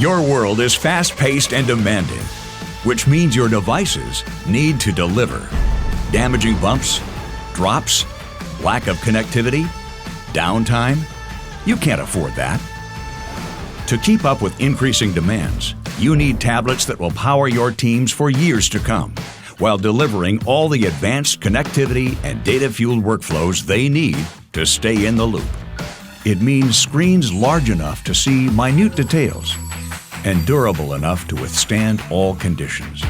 Your world is fast-paced and demanding, which means your devices need to deliver. Damaging bumps, drops, lack of connectivity, downtime? You can't afford that. To keep up with increasing demands, you need tablets that will power your teams for years to come, while delivering all the advanced connectivity and data-fueled workflows they need to stay in the loop. It means screens large enough to see minute details and durable enough to withstand all conditions.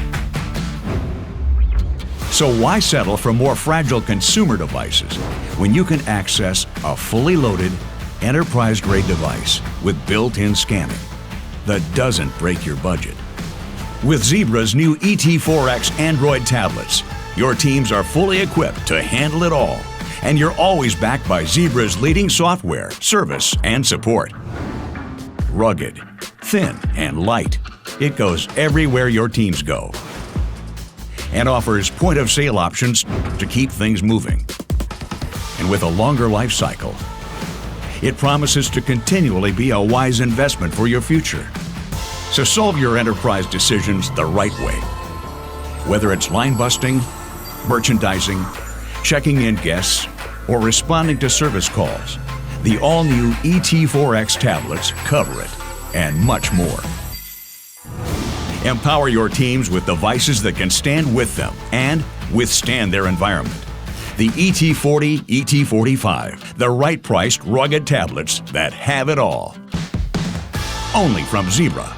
So why settle for more fragile consumer devices when you can access a fully loaded, enterprise-grade device with built-in scanning that doesn't break your budget? With Zebra's new ET4X Android tablets, your teams are fully equipped to handle it all, and you're always backed by Zebra's leading software, service, and support. Rugged, thin, and light, it goes everywhere your teams go, and offers point-of-sale options to keep things moving. And with a longer life cycle, it promises to continually be a wise investment for your future. So solve your enterprise decisions the right way. Whether it's line busting, merchandising, checking in guests, or responding to service calls, the all-new ET4X tablets cover it, and much more. Empower your teams with devices that can stand with them and withstand their environment. The ET40, ET45, the right-priced, rugged tablets that have it all. Only from Zebra.